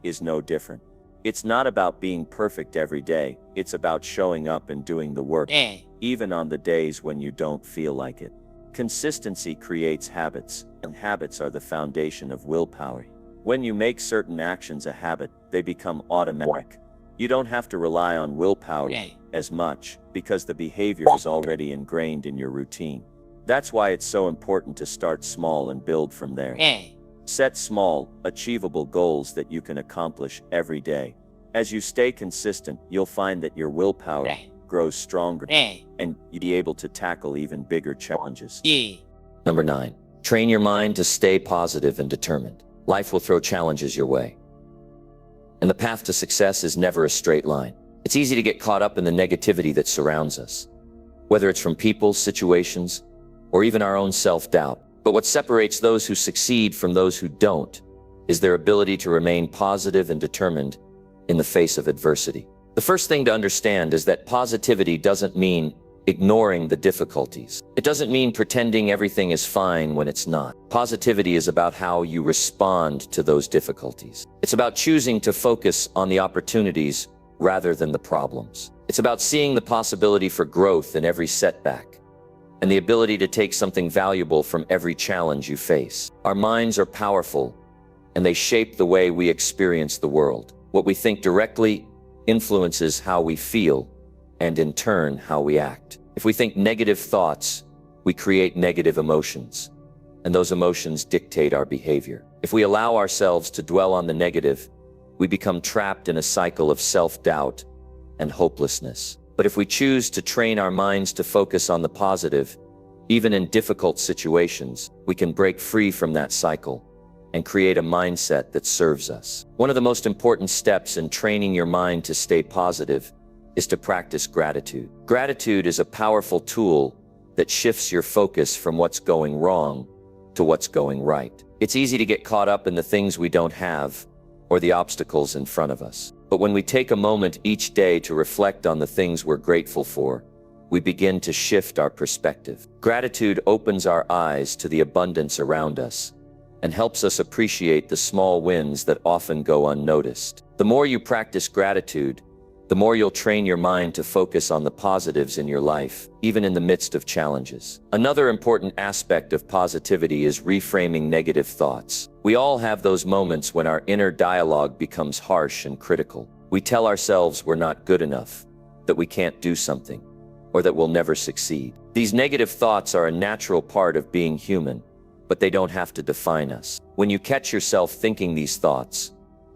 is no different. It's not about being perfect every day, it's about showing up and doing the work, even on the days when you don't feel like it. Consistency creates habits, and habits are the foundation of willpower. When you make certain actions a habit, they become automatic. You don't have to rely on willpower as much, because the behavior is already ingrained in your routine. That's why it's so important to start small and build from there. Set small, achievable goals that you can accomplish every day. As you stay consistent, you'll find that your willpower grows stronger, and you'll be able to tackle even bigger challenges. Number 9. Train your mind to stay positive and determined. Life will throw challenges your way, and the path to success is never a straight line. It's easy to get caught up in the negativity that surrounds us, whether it's from people, situations, or even our own self-doubt. But what separates those who succeed from those who don't is their ability to remain positive and determined in the face of adversity. The first thing to understand is that positivity doesn't mean ignoring the difficulties. It doesn't mean pretending everything is fine when it's not. Positivity is about how you respond to those difficulties. It's about choosing to focus on the opportunities rather than the problems. It's about seeing the possibility for growth in every setback and the ability to take something valuable from every challenge you face. Our minds are powerful, and they shape the way we experience the world. What we think directly influences how we feel, and in turn, how we act. If we think negative thoughts, we create negative emotions, and those emotions dictate our behavior. If we allow ourselves to dwell on the negative, we become trapped in a cycle of self-doubt and hopelessness. But if we choose to train our minds to focus on the positive, even in difficult situations, we can break free from that cycle and create a mindset that serves us. One of the most important steps in training your mind to stay positive is to practice gratitude. Gratitude is a powerful tool that shifts your focus from what's going wrong to what's going right. It's easy to get caught up in the things we don't have or the obstacles in front of us. But when we take a moment each day to reflect on the things we're grateful for, we begin to shift our perspective. Gratitude opens our eyes to the abundance around us and helps us appreciate the small wins that often go unnoticed. The more you practice gratitude, the more you'll train your mind to focus on the positives in your life, even in the midst of challenges. Another important aspect of positivity is reframing negative thoughts. We all have those moments when our inner dialogue becomes harsh and critical. We tell ourselves we're not good enough, that we can't do something, or that we'll never succeed. These negative thoughts are a natural part of being human, but they don't have to define us. When you catch yourself thinking these thoughts,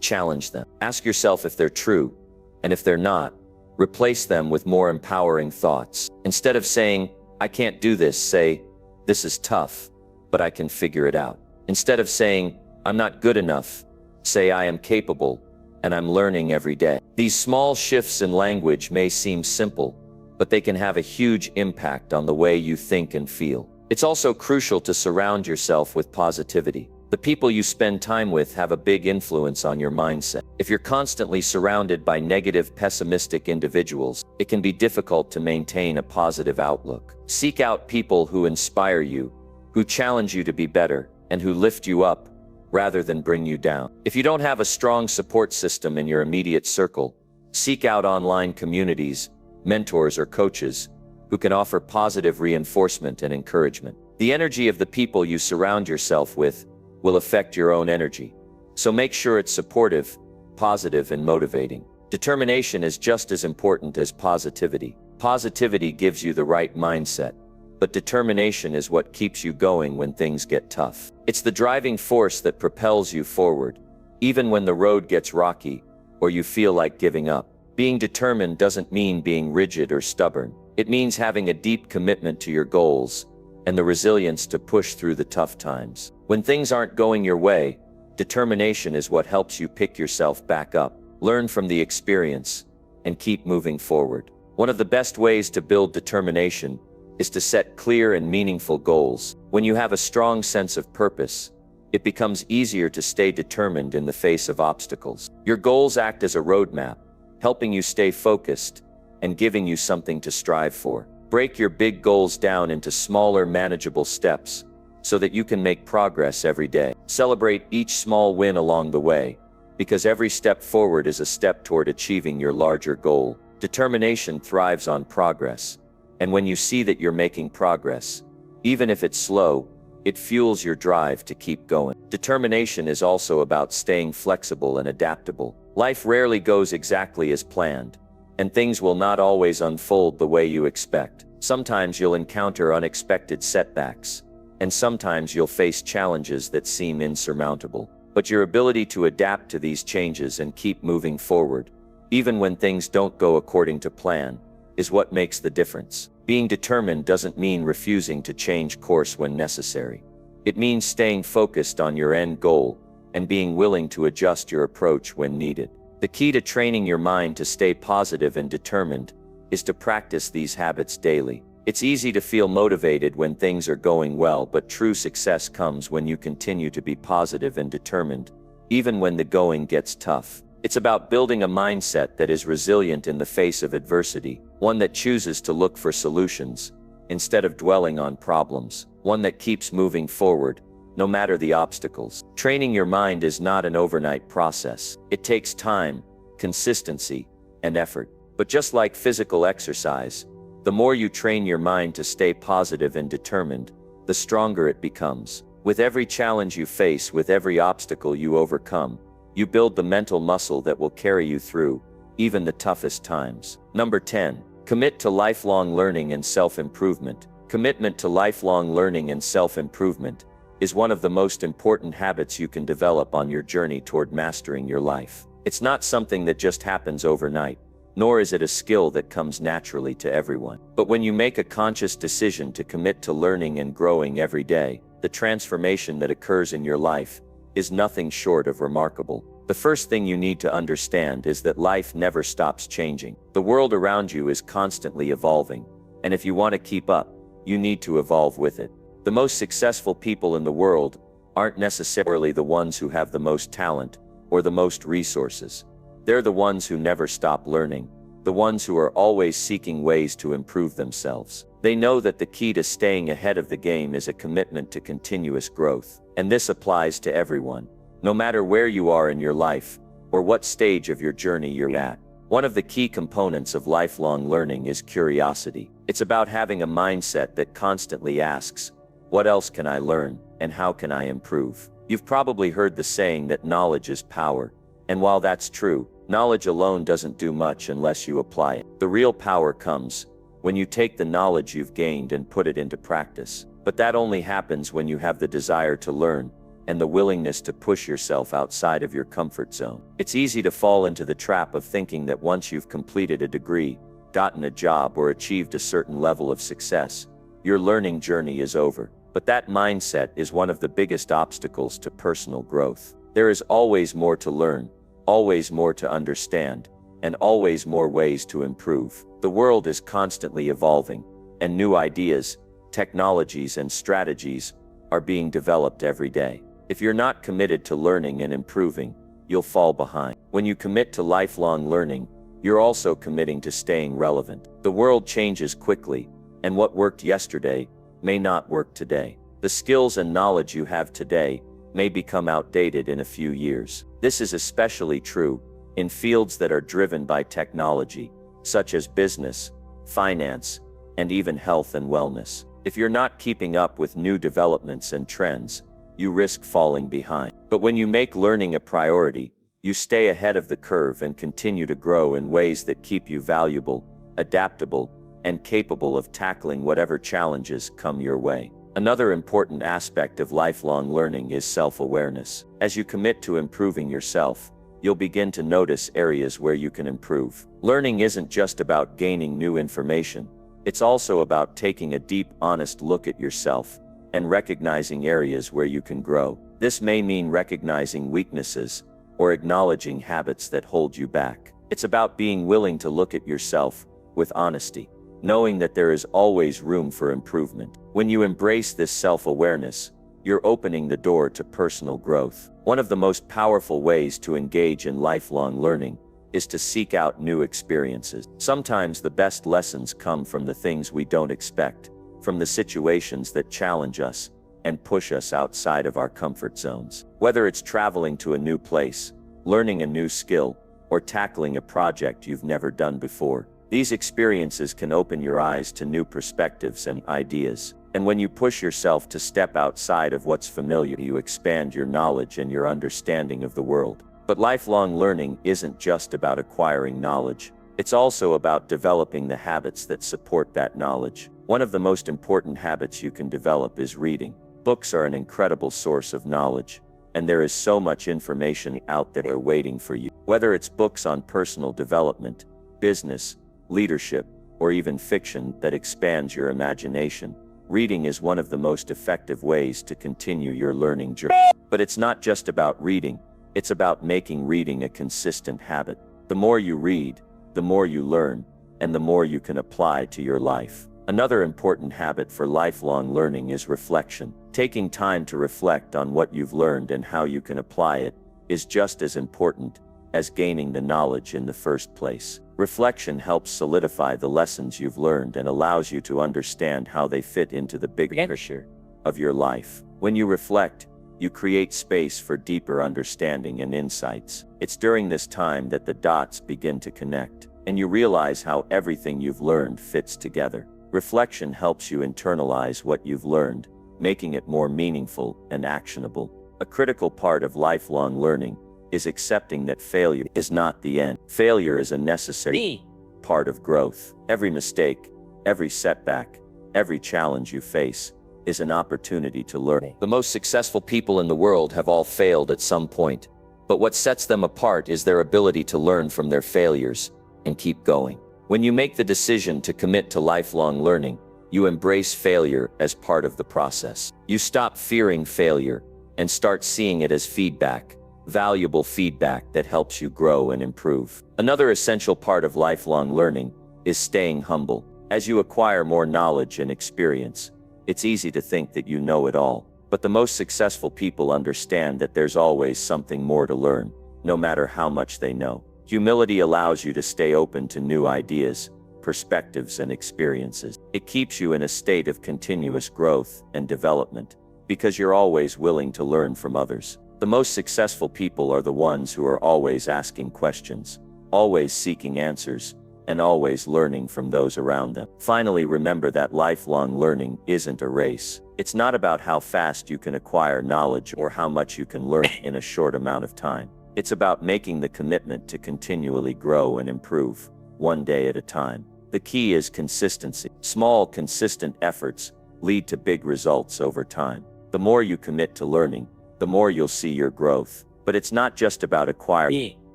challenge them. Ask yourself if they're true, and if they're not, replace them with more empowering thoughts. Instead of saying, "I can't do this," say, "This is tough, but I can figure it out." Instead of saying, "I'm not good enough," say, "I am capable, and I'm learning every day." These small shifts in language may seem simple, but they can have a huge impact on the way you think and feel. It's also crucial to surround yourself with positivity. The people you spend time with have a big influence on your mindset. If you're constantly surrounded by negative, pessimistic individuals, it can be difficult to maintain a positive outlook. Seek out people who inspire you, who challenge you to be better, and who lift you up rather than bring you down. If you don't have a strong support system in your immediate circle, seek out online communities, mentors, or coaches who can offer positive reinforcement and encouragement. The energy of the people you surround yourself with will affect your own energy. So make sure it's supportive, positive, and motivating. Determination is just as important as positivity. Positivity gives you the right mindset, but determination is what keeps you going when things get tough. It's the driving force that propels you forward, even when the road gets rocky or you feel like giving up. Being determined doesn't mean being rigid or stubborn. It means having a deep commitment to your goals and the resilience to push through the tough times. When things aren't going your way, determination is what helps you pick yourself back up, learn from the experience, and keep moving forward. One of the best ways to build determination is to set clear and meaningful goals. When you have a strong sense of purpose, it becomes easier to stay determined in the face of obstacles. Your goals act as a roadmap, helping you stay focused and giving you something to strive for. Break your big goals down into smaller, manageable steps so that you can make progress every day. Celebrate each small win along the way, because every step forward is a step toward achieving your larger goal. Determination thrives on progress, and when you see that you're making progress, even if it's slow, it fuels your drive to keep going. Determination is also about staying flexible and adaptable. Life rarely goes exactly as planned, and things will not always unfold the way you expect. Sometimes you'll encounter unexpected setbacks, and sometimes you'll face challenges that seem insurmountable. But your ability to adapt to these changes and keep moving forward, even when things don't go according to plan, is what makes the difference. Being determined doesn't mean refusing to change course when necessary. It means staying focused on your end goal and being willing to adjust your approach when needed. The key to training your mind to stay positive and determined is to practice these habits daily. It's easy to feel motivated when things are going well, but true success comes when you continue to be positive and determined, even when the going gets tough. It's about building a mindset that is resilient in the face of adversity, one that chooses to look for solutions instead of dwelling on problems, one that keeps moving forward, no matter the obstacles. Training your mind is not an overnight process. It takes time, consistency, and effort. But just like physical exercise, The more you train your mind to stay positive and determined, the stronger it becomes. With every challenge you face, with every obstacle you overcome, you build the mental muscle that will carry you through even the toughest times. Number 10. Commit to lifelong learning and self-improvement. Commitment to lifelong learning and self-improvement is one of the most important habits you can develop on your journey toward mastering your life. It's not something that just happens overnight, nor is it a skill that comes naturally to everyone. But when you make a conscious decision to commit to learning and growing every day, the transformation that occurs in your life is nothing short of remarkable. The first thing you need to understand is that life never stops changing. The world around you is constantly evolving, and if you want to keep up, you need to evolve with it. The most successful people in the world aren't necessarily the ones who have the most talent or the most resources. They're the ones who never stop learning, the ones who are always seeking ways to improve themselves. They know that the key to staying ahead of the game is a commitment to continuous growth. And this applies to everyone, no matter where you are in your life or what stage of your journey you're at. One of the key components of lifelong learning is curiosity. It's about having a mindset that constantly asks, what else can I learn, and how can I improve? You've probably heard the saying that knowledge is power, and while that's true, knowledge alone doesn't do much unless you apply it. The real power comes when you take the knowledge you've gained and put it into practice. But that only happens when you have the desire to learn and the willingness to push yourself outside of your comfort zone. It's easy to fall into the trap of thinking that once you've completed a degree, gotten a job, or achieved a certain level of success, your learning journey is over. But that mindset is one of the biggest obstacles to personal growth. There is always more to learn, always more to understand, and always more ways to improve. The world is constantly evolving, and new ideas, technologies, and strategies are being developed every day. If you're not committed to learning and improving, you'll fall behind. When you commit to lifelong learning, you're also committing to staying relevant. The world changes quickly, and what worked yesterday may not work today. The skills and knowledge you have today may become outdated in a few years. This is especially true in fields that are driven by technology, such as business, finance, and even health and wellness. If you're not keeping up with new developments and trends, you risk falling behind. But when you make learning a priority, you stay ahead of the curve and continue to grow in ways that keep you valuable, adaptable, and capable of tackling whatever challenges come your way. Another important aspect of lifelong learning is self-awareness. As you commit to improving yourself, you'll begin to notice areas where you can improve. Learning isn't just about gaining new information. It's also about taking a deep, honest look at yourself and recognizing areas where you can grow. This may mean recognizing weaknesses or acknowledging habits that hold you back. It's about being willing to look at yourself with honesty, knowing that there is always room for improvement. When you embrace this self-awareness, you're opening the door to personal growth. One of the most powerful ways to engage in lifelong learning is to seek out new experiences. Sometimes the best lessons come from the things we don't expect, from the situations that challenge us and push us outside of our comfort zones. Whether it's traveling to a new place, learning a new skill, or tackling a project you've never done before, these experiences can open your eyes to new perspectives and ideas. And when you push yourself to step outside of what's familiar, you expand your knowledge and your understanding of the world. But lifelong learning isn't just about acquiring knowledge. It's also about developing the habits that support that knowledge. One of the most important habits you can develop is reading. Books are an incredible source of knowledge, and there is so much information out there waiting for you. Whether it's books on personal development, business, leadership, or even fiction that expands your imagination, reading is one of the most effective ways to continue your learning journey. But it's not just about reading, it's about making reading a consistent habit. The more you read, the more you learn, and the more you can apply to your life. Another important habit for lifelong learning is reflection. Taking time to reflect on what you've learned and how you can apply it is just as important as gaining the knowledge in the first place. Reflection helps solidify the lessons you've learned and allows you to understand how they fit into the bigger picture of your life. When you reflect, you create space for deeper understanding and insights. It's during this time that the dots begin to connect. and you realize how everything you've learned fits together. Reflection helps you internalize what you've learned, making it more meaningful and actionable. A critical part of lifelong learning is accepting that failure is not the end. Failure is a necessary part of growth. Every mistake, every setback, every challenge you face is an opportunity to learn. The most successful people in the world have all failed at some point, but what sets them apart is their ability to learn from their failures and keep going. When you make the decision to commit to lifelong learning, you embrace failure as part of the process. You stop fearing failure and start seeing it as feedback, valuable feedback that helps you grow and improve. Another essential part of lifelong learning is staying humble. As you acquire more knowledge and experience, it's easy to think that you know it all, but the most successful people understand that there's always something more to learn, no matter how much they know. Humility allows you to stay open to new ideas, perspectives, and experiences. It keeps you in a state of continuous growth and development, because you're always willing to learn from others. The most successful people are the ones who are always asking questions, always seeking answers, and always learning from those around them. Finally, remember that lifelong learning isn't a race. It's not about how fast you can acquire knowledge or how much you can learn in a short amount of time. It's about making the commitment to continually grow and improve, one day at a time. The key is consistency. Small, consistent efforts lead to big results over time. The more you commit to learning, the more you'll see your growth. But it's not just about acquiring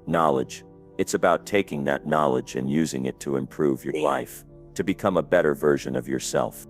knowledge. It's about taking that knowledge and using it to improve your life, to become a better version of yourself.